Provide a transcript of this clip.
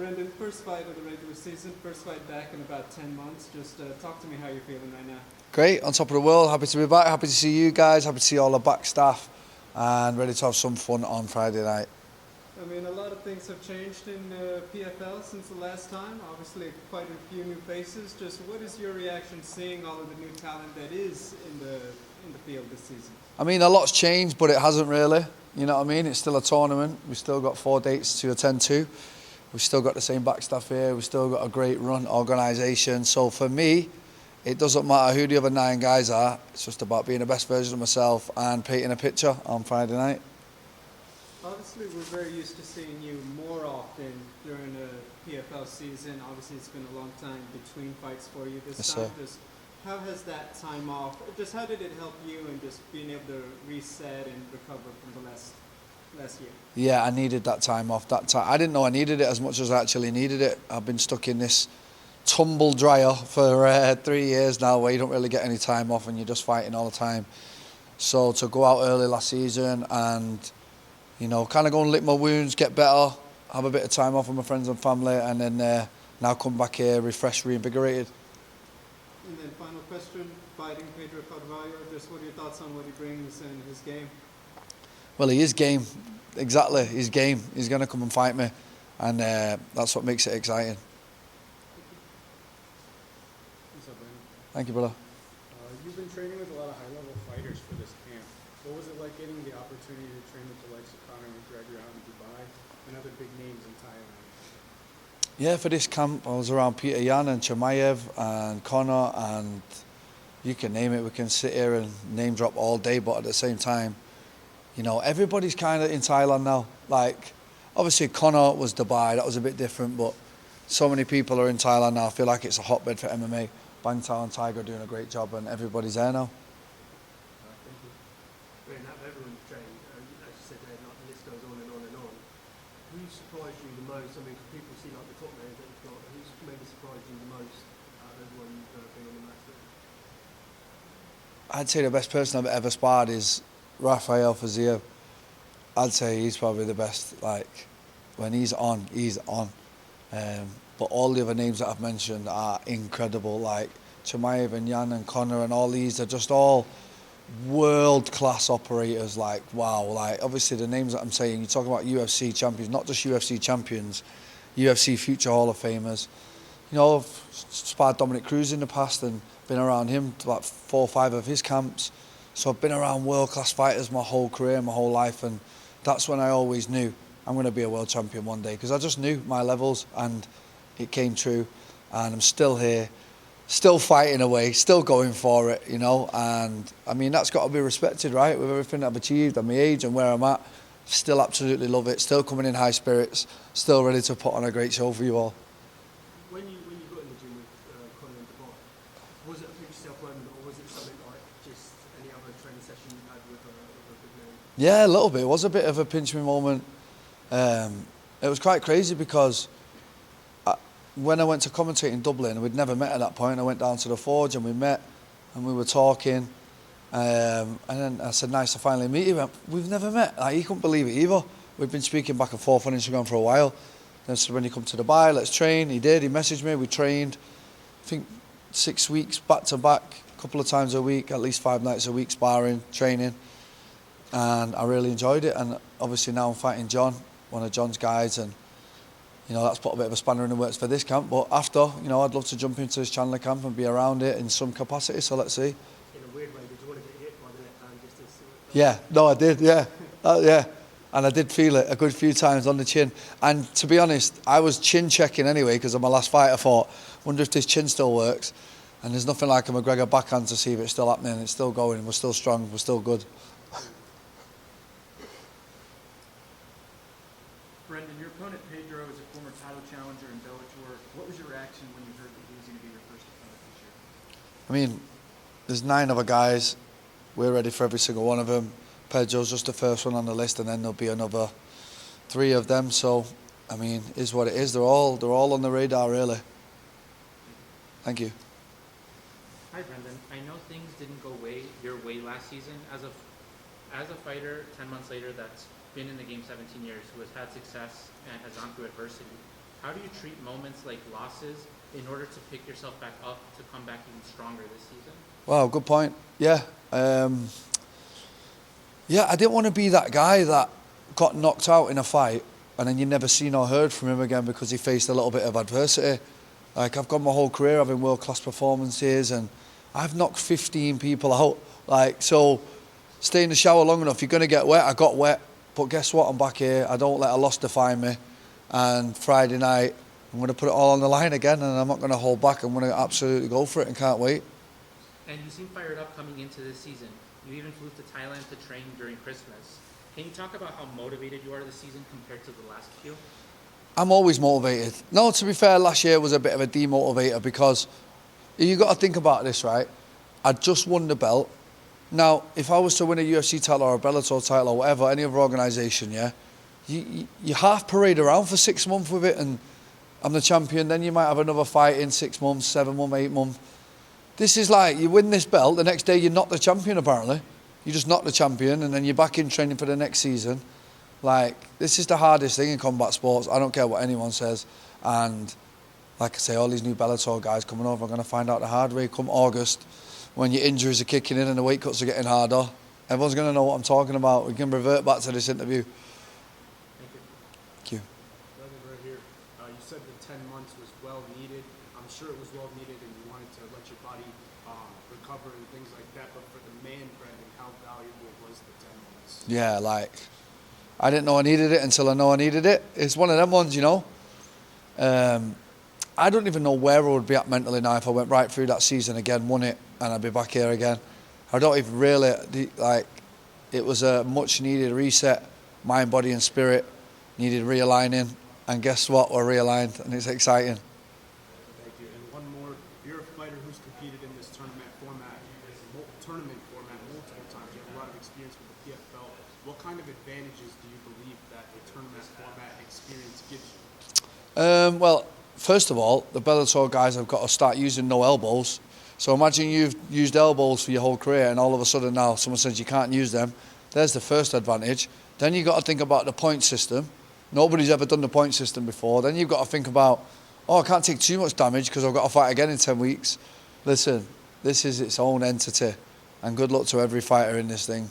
Brendan, first fight of the regular season, first fight back in about 10 months. Just talk to me how you're feeling right now. Great, on top of the world, happy to be back, happy to see you guys, happy to see all the back staff, and ready to have some fun on Friday night. I mean, a lot of things have changed in PFL since the last time. Obviously, quite a few new faces. Just what is your reaction seeing all of the new talent that is in the field this season? I mean, a lot's changed, but it hasn't really. You know what I mean? It's still a tournament. We've still got 4 dates to attend to. We've still got the same back staff here. We've still got a great run organisation. So for me, it doesn't matter who the other 9 guys are. It's just about being the best version of myself and painting a picture on Friday night. Obviously, we're very used to seeing you more often during the PFL season. Obviously, it's been a long time between fights for you this Yes, time. sir. Just how has that time off, just how did it help you in just being able to reset and recover from the last year? Yeah, I needed that time off. I didn't know I needed it as much as I actually needed it. I've been stuck in this tumble dryer for 3 years now where you don't really get any time off and you're just fighting all the time. So to go out early last season and, you know, kind of go and lick my wounds, get better, have a bit of time off with my friends and family, and then now come back here refreshed, reinvigorated. And then final question, fighting Pedro Carvalho, just what are your thoughts on what he brings in his game? Well, he is game. Exactly, he's game. He's going to come and fight me, and that's what makes it exciting. What's up, Brandon? Thank you, brother. You've been training with a lot of high-level fighters for this camp. What was it like getting the opportunity to train with the likes of Conor McGregor out in Dubai and other big names in Thailand? Yeah, for this camp, I was around Peter Yan and Chimaev and Conor, and you can name it. We can sit here and name drop all day, but at the same time, you know, everybody's kind of in Thailand now. Like, obviously Conor was Dubai, that was a bit different, but so many people are in Thailand now. I feel like it's a hotbed for MMA. Bangtao and Tiger are doing a great job, and everybody's there now. Thank you. Brandon, out of everyone's trained, as you said there, like, the list goes on and on and on. Who surprised you the most? I mean, 'cause people see like the top names that you've got, but who's maybe surprised you the most out of everyone you've been on the mat with? I'd say the best person I've ever sparred is Rafael Fazio. I'd say he's probably the best. Like, when he's on, he's on. But all the other names that I've mentioned are incredible. Like Chimaev and Yan and Conor and all these are just all world-class operators. Like, wow. Like, obviously the names that I'm saying, you talk about UFC champions, not just UFC champions, UFC future Hall of Famers. You know, I've sparred Dominic Cruz in the past and been around him to like 4 or 5 of his camps. So I've been around world-class fighters my whole career, my whole life, and that's when I always knew I'm going to be a world champion one day, because I just knew my levels, and it came true, and I'm still here, still fighting away, still going for it, you know, and I mean, that's got to be respected, right, with everything I've achieved at my age and where I'm at. Still absolutely love it, still coming in high spirits, still ready to put on a great show for you all. When you got in the gym with Conor and Dubai, was it a pinch yourself moment, or was it something like just any other training session you had with a big name? Yeah, a little bit. It was a bit of a pinch me moment. It was quite crazy because when I went to commentate in Dublin, we'd never met at that point. I went down to the Forge and we met and we were talking. And then I said, nice to finally meet you. He went, we've never met. Like, he couldn't believe it either. We've been speaking back and forth on Instagram for a while. Then said, when you come to Dubai, let's train. He did. He messaged me. We trained, I think, 6 weeks back to back, a couple of times a week, at least 5 nights a week, sparring, training. And I really enjoyed it. And obviously now I'm fighting John, one of John's guys, and you know, that's put a bit of a spanner in the works for this camp. But after, you know, I'd love to jump into this Chandler camp and be around it in some capacity. So let's see. In a weird way, did you want to get hit by the left hand just to see what it does? Yeah, no, I did. Yeah, yeah, and I did feel it a good few times on the chin. And to be honest, I was chin checking anyway because of my last fight. I thought, wonder if this chin still works. And there's nothing like a McGregor backhand to see if it's still happening. It's still going. We're still strong. We're still good. Brendan, your opponent Pedro is a former title challenger in Bellator. What was your reaction when you heard that he was going to be your first opponent this year? I mean, there's 9 other guys. We're ready for every single one of them. Pedro's just the first one on the list, and then there'll be another 3 of them. So, I mean, is what it is. They're all on the radar, really. Thank you. Hi, Brendan. I know things didn't go your way last season. As a fighter, 10 months later, that's been in the game 17 years, who has had success and has gone through adversity, How do you treat moments like losses in order to pick yourself back up to come back even stronger this season? Wow, good point. Yeah. Yeah, I didn't want to be that guy that got knocked out in a fight and then you never seen or heard from him again because he faced a little bit of adversity. Like, I've got my whole career having world-class performances and I've knocked 15 people out. Like, so stay in the shower long enough, you're going to get wet. I got wet, but guess what? I'm back here. I don't let a loss define me. And Friday night, I'm going to put it all on the line again and I'm not going to hold back. I'm going to absolutely go for it and can't wait. And you seem fired up coming into this season. You even flew to Thailand to train during Christmas. Can you talk about how motivated you are this season compared to the last few? I'm always motivated. No, to be fair, last year was a bit of a demotivator because you got to think about this, right? I just won the belt. Now, if I was to win a UFC title or a Bellator title or whatever, any other organisation, yeah, you half parade around for 6 months with it and I'm the champion, then you might have another fight in 6 months, 7 months, 8 months. This is like, you win this belt, the next day you're not the champion apparently. You're just not the champion and then you're back in training for the next season. Like, this is the hardest thing in combat sports. I don't care what anyone says. And like I say, all these new Bellator guys coming over are going to find out the hard way come August when your injuries are kicking in and the weight cuts are getting harder. Everyone's going to know what I'm talking about. We can revert back to this interview. Thank you. Brendan, right here. You said the 10 months was well needed. I'm sure it was well needed and you wanted to let your body recover and things like that. But for the man, Brendan, how valuable was the 10 months? Yeah, like, I didn't know I needed it until I know I needed it. It's one of them ones, you know. I don't even know where I would be at mentally now if I went right through that season again, won it, and I'd be back here again. I don't even really, like, it was a much needed reset, mind, body and spirit, needed realigning, and guess what, we're realigned, and it's exciting. Thank you. And one more, you're a fighter who's competed in this tournament format multiple times. You have a lot of experience with the PFL. What kind of advantages do you believe that a tournament format experience gives you? Well, first of all, the Bellator guys have got to start using no elbows. So imagine you've used elbows for your whole career and all of a sudden now someone says you can't use them. There's the first advantage. Then you've got to think about the point system. Nobody's ever done the point system before. Then you've got to think about, I can't take too much damage because I've got to fight again in 10 weeks. Listen, this is its own entity. And good luck to every fighter in this thing.